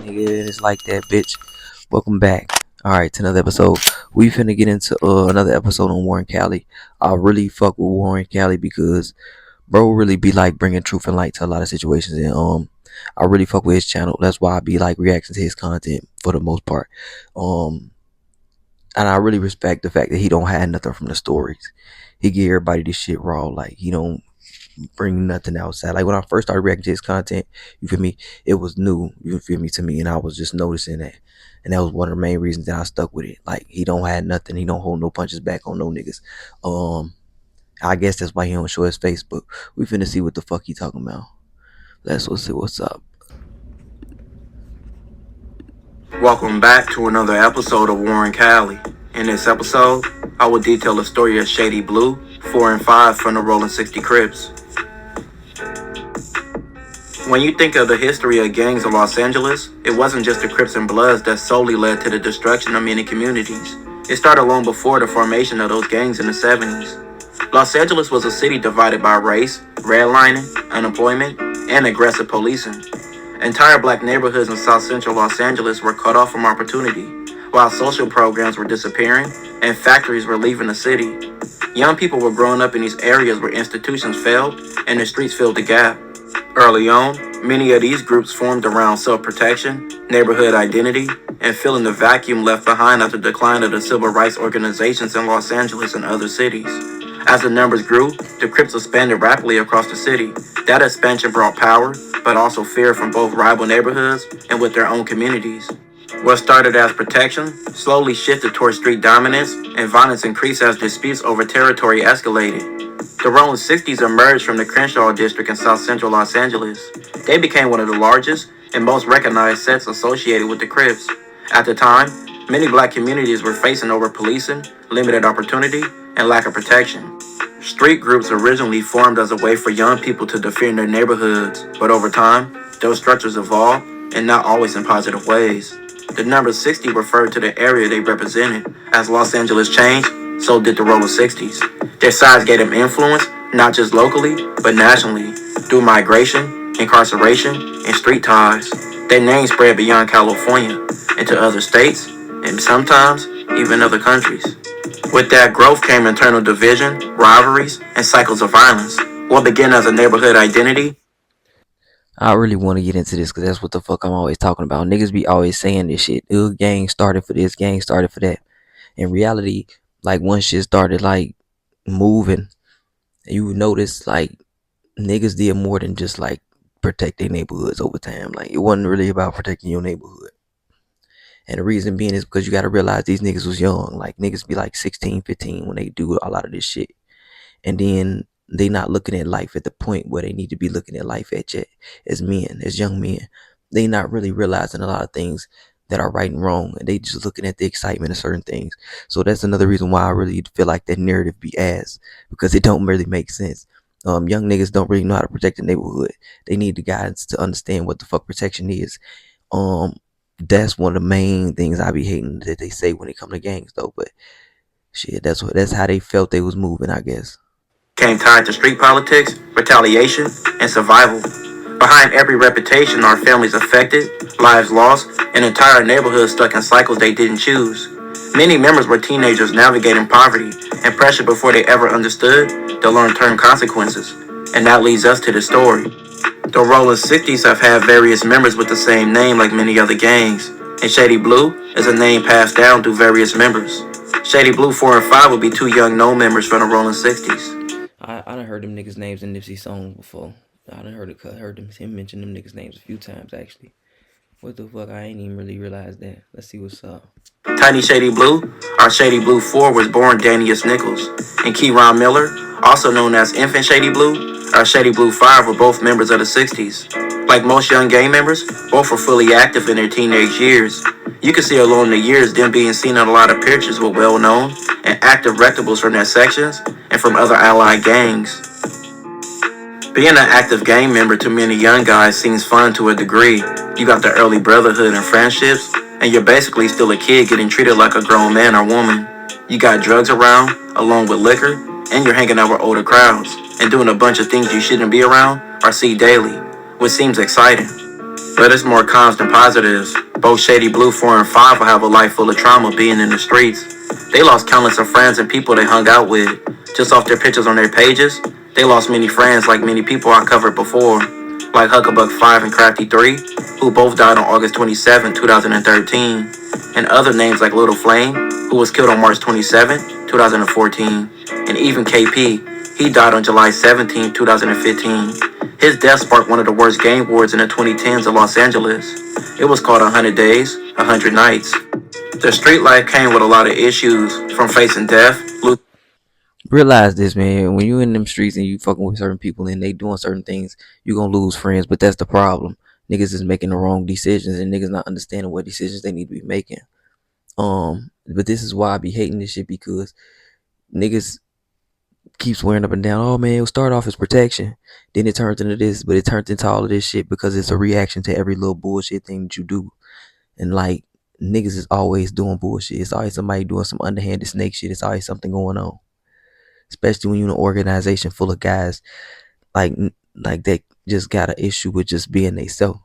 Nigga, it's like that, bitch. Welcome back. Alright, to another episode. We finna get into another episode on Warren Cali. I really fuck with Warren Cali because bro really be like bringing truth and light to a lot of situations, and I really fuck with his channel. That's why I be like reacting to his content for the most part. Um, and I really respect the fact that he don't have nothing from the stories. He give everybody this shit raw. Like he don't bring nothing outside. Like when I first started reacting to his content, you feel me? It was new, you feel me, to me, and I was just noticing that. And that was one of the main reasons that I stuck with it. Like he don't have nothing, he don't hold no punches back on no niggas. I guess that's why he don't show his face, but we finna see what the fuck he talking about. Let's go see what's up. Welcome back to another episode of Warren Cali. In this episode, I will detail the story of Shady Blue, 4 and 5 from the Rolling 60 Crips. When you think of the history of gangs of Los Angeles, it wasn't just the Crips and Bloods that solely led to the destruction of many communities. It started long before the formation of those gangs in the 70s. Los Angeles was a city divided by race, redlining, unemployment, and aggressive policing. Entire black neighborhoods in South Central Los Angeles were cut off from opportunity, while social programs were disappearing and factories were leaving the city. Young people were growing up in these areas where institutions failed and the streets filled the gap. Early on, many of these groups formed around self-protection, neighborhood identity, and filling the vacuum left behind after the decline of the civil rights organizations in Los Angeles and other cities. As the numbers grew, the Crips expanded rapidly across the city. That expansion brought power, but also fear from both rival neighborhoods and with their own communities. What started as protection slowly shifted towards street dominance, and violence increased as disputes over territory escalated. The Rolling 60s emerged from the Crenshaw district in South Central Los Angeles. They became one of the largest and most recognized sets associated with the Crips. At the time, many black communities were facing over-policing, limited opportunity, and lack of protection. Street groups originally formed as a way for young people to defend their neighborhoods, but over time, those structures evolved, and not always in positive ways. The number 60 referred to the area they represented. As Los Angeles changed, so did the Rolling 60s. Their size gave them influence, not just locally, but nationally, through migration, incarceration, and street ties. Their name spread beyond California, into other states, and sometimes even other countries. With that growth came internal division, rivalries, and cycles of violence. What began as a neighborhood identity. I really want to get into this because that's what the fuck I'm always talking about. Niggas be always saying this shit. Gang started for this, gang started for that. In reality, like once shit started like moving, you would notice like niggas did more than just like protect their neighborhoods over time. Like it wasn't really about protecting your neighborhood. And the reason being is because you got to realize these niggas was young. Like niggas be like 16, 15 when they do a lot of this shit. And then they not looking at life at the point where they need to be looking at life at yet. As men, as young men, they not really realizing a lot of things that are right and wrong, and they just looking at the excitement of certain things. So that's another reason why I really feel like that narrative be ass, because it don't really make sense. Young niggas don't really know how to protect the neighborhood. They need the guidance to understand what the fuck protection is. That's one of the main things I be hating that they say when it come to gangs though. But shit, that's how they felt they was moving, I guess. Came tied to street politics, retaliation, and survival. Behind every reputation are families affected, lives lost, and entire neighborhoods stuck in cycles they didn't choose. Many members were teenagers navigating poverty and pressure before they ever understood the long-term consequences. And that leads us to the story. The Rolling 60s have had various members with the same name like many other gangs, and Shady Blue is a name passed down through various members. Shady Blue 4 and 5 would be two young known members from the Rolling 60s. I done heard them niggas' names in Nipsey songs before. I done heard him mention them niggas' names a few times actually. What the fuck? I ain't even really realized that. Let's see what's up. Tiny Shady Blue, or Shady Blue 4, was born Danius Nichols, and Keyron Miller, also known as Infant Shady Blue, or Shady Blue 5, were both members of the 60s. Like most young gang members, both were fully active in their teenage years. You can see along the years them being seen in a lot of pictures with well-known and active rectables from their sections and from other allied gangs. Being an active gang member to many young guys seems fun to a degree. You got the early brotherhood and friendships, and you're basically still a kid getting treated like a grown man or woman. You got drugs around, along with liquor, and you're hanging out with older crowds, and doing a bunch of things you shouldn't be around or see daily. which seems exciting. But it's more cons than positives. Both Shady Blue 4 and 5 will have a life full of trauma being in the streets. They lost countless of friends and people they hung out with. Just off their pictures on their pages, they lost many friends like many people I covered before, like Huckabuck 5 and Crafty 3, who both died on August 27, 2013, and other names like Little Flame, who was killed on March 27, 2014, and even KP, he died on July 17, 2015. His death sparked one of the worst gang wars in the 2010s of Los Angeles. It was called 100 Days, 100 Nights. The street life came with a lot of issues, from facing death, Realize this, man. When you in them streets and you fucking with certain people and they doing certain things, you gonna lose friends. But that's the problem. Niggas is making the wrong decisions and niggas not understanding what decisions they need to be making. But this is why I be hating this shit because niggas keep swearing up and down. Oh man, it'll start off as protection, then it turns into this, but it turns into all of this shit because it's a reaction to every little bullshit thing that you do. And like niggas is always doing bullshit. It's always somebody doing some underhanded snake shit. It's always something going on. Especially when you're in an organization full of guys like like that just got an issue with just being they self.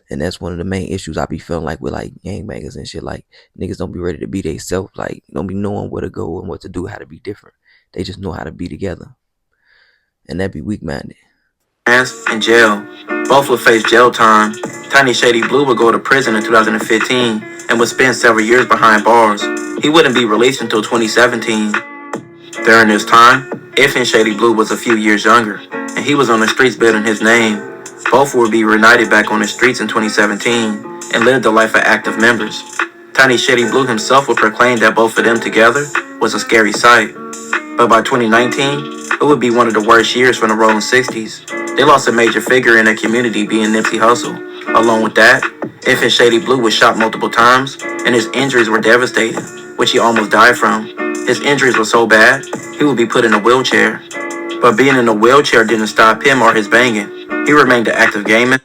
And that's one of the main issues I be feeling like with like gangbangers and shit. Like niggas don't be ready to be they self. Like don't be knowing where to go and what to do, how to be different. They just know how to be together, and that be weak minded. in jail. Both would face jail time. Tiny Shady Blue would go to prison in 2015 and would spend several years behind bars. He wouldn't be released until 2017. During this time, Infant Shady Blue was a few years younger, and he was on the streets building his name. Both would be reunited back on the streets in 2017 and lived a life of active members. Tiny Shady Blue himself would proclaim that both of them together was a scary sight. But by 2019, it would be one of the worst years from the rolling 60s. They lost a major figure in their community being Nipsey Hussle. Along with that, Infant Shady Blue was shot multiple times, and his injuries were devastating, which he almost died from. His injuries were so bad, he would be put in a wheelchair. But being in a wheelchair didn't stop him or his banging. He remained an active gamer.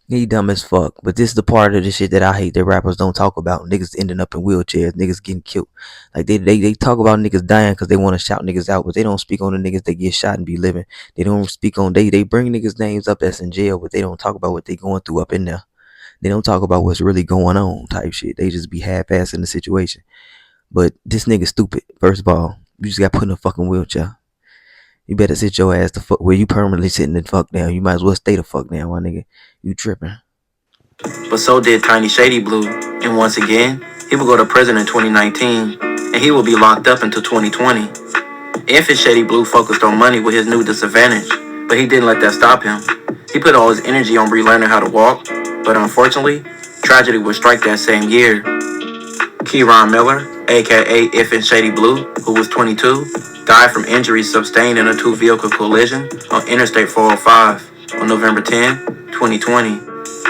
He dumb as fuck. But this is the part of the shit that I hate that rappers don't talk about. Niggas ending up in wheelchairs, niggas getting killed. Like they talk about niggas dying because they want to shout niggas out, but they don't speak on the niggas that get shot and be living. They don't speak on they bring niggas names up that's in jail, but they don't talk about what they going through up in there. They don't talk about what's really going on type shit. They just be half-assing the situation. But this nigga stupid. First of all, you just got put in a fucking wheelchair. You better sit your ass the fuck where you permanently sitting the fuck down. You might as well stay the fuck down, my nigga. You tripping. But so did Tiny Shady Blue, and once again, he would go to prison in 2019, and he would be locked up until 2020. Infant Shady Blue focused on money with his new disadvantage, but he didn't let that stop him. He put all his energy on relearning how to walk, but unfortunately, tragedy would strike that same year. Keyron Miller, aka Infant Shady Blue, who was 22, died from injuries sustained in a two-vehicle collision on Interstate 405 on November 10, 2020.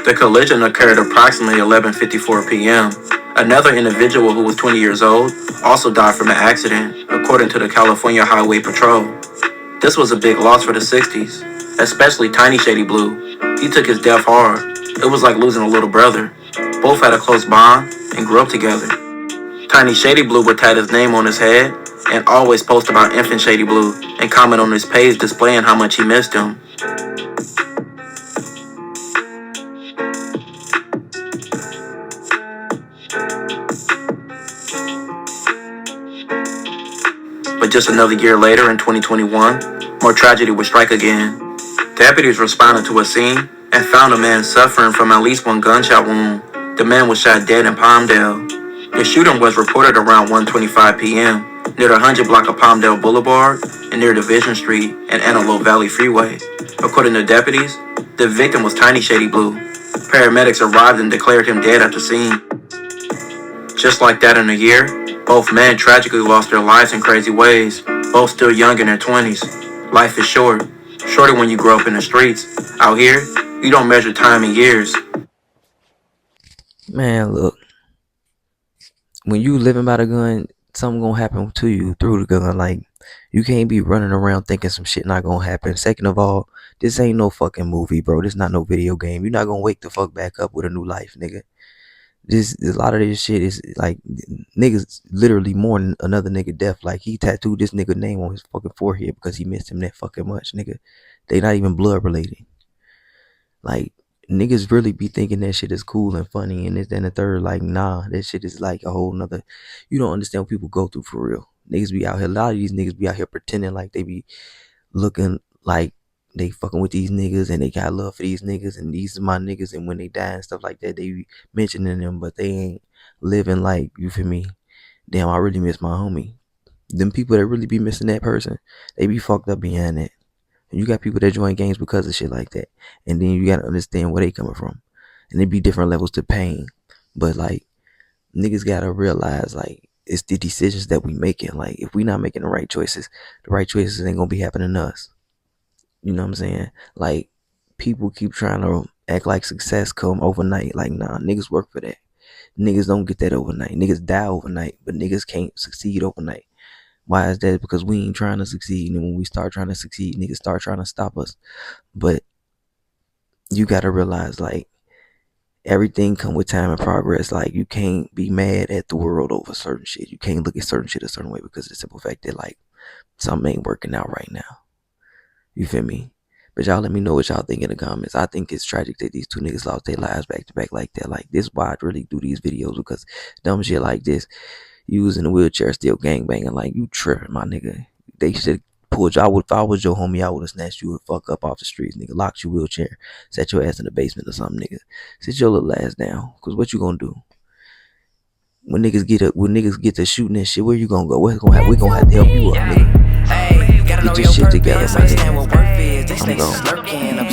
The collision occurred approximately 11:54 p.m. Another individual who was 20 years old also died from the accident, according to the California Highway Patrol. This was a big loss for the 60s, especially Tiny Shady Blue. He took his death hard. It was like losing a little brother. Both had a close bond and grew up together. Tiny Shady Blue would tat his name on his head and always post about Infant Shady Blue and comment on his page displaying how much he missed him. But just another year later, in 2021, more tragedy would strike again. Deputies responded to a scene and found a man suffering from at least one gunshot wound. The man was shot dead in Palmdale. The shooting was reported around 1:25 p.m. near the 100 block of Palmdale Boulevard and near Division Street and Antelope Valley Freeway. According to deputies, the victim was Tiny Shady Blue. Paramedics arrived and declared him dead at the scene. Just like that, in a year, both men tragically lost their lives in crazy ways, both still young in their 20s. Life is short, shorter when you grow up in the streets. Out here, you don't measure time in years. Man, look, when you living by the gun, something gonna happen to you through the gun. Like, you can't be running around thinking some shit not gonna happen. Second of all, this ain't no fucking movie, bro. This not no video game. You're not gonna wake the fuck back up with a new life, nigga. This a lot of this shit is like niggas literally mourning another nigga death. Like he tattooed this nigga name on his fucking forehead because he missed him that fucking much, nigga. They not even blood related. Like niggas really be thinking that shit is cool and funny and this and the third. Like nah, that shit is like a whole nother. You don't understand what people go through for real. Niggas be out here. A lot of these niggas be out here pretending like they be looking like they fucking with these niggas and they got love for these niggas and these are my niggas, and when they die and stuff like that, they be mentioning them, but they ain't living like, you feel me? Damn, I really miss my homie. Them people that really be missing that person, they be fucked up behind that. And you got people that join gangs because of shit like that. And then you gotta understand where they coming from. And it be different levels to pain. But like niggas gotta realize like it's the decisions that we making. Like if we not making the right choices ain't gonna be happening to us. You know what I'm saying? Like people keep trying to act like success come overnight. Like nah, niggas work for that. Niggas don't get that overnight. Niggas die overnight, but niggas can't succeed overnight. Why is that? Because we ain't trying to succeed, and when we start trying to succeed, niggas start trying to stop us. But you gotta realize like everything come with time and progress. Like you can't be mad at the world over certain shit. You can't look at certain shit a certain way because of the simple fact that like something ain't working out right now. You feel me? But y'all let me know what y'all think in the comments. I think it's tragic that these two niggas lost their lives back to back like that. Like this is why I really do these videos, because dumb shit like this, you was in a wheelchair still gang banging, like you tripping, my nigga. They should pulled you. If I was your homie, I would have snatched you the fuck up off the streets, nigga. Locked your wheelchair, set your ass in the basement or something, nigga. Sit your little ass down, cause what you gonna do when niggas get to shooting and shit? Where you gonna go? We gonna have to help you up, nigga. Hey, gotta know Get your your shit together, purpose. my Understand what nigga. worth is. They I'm stay gone. lurking,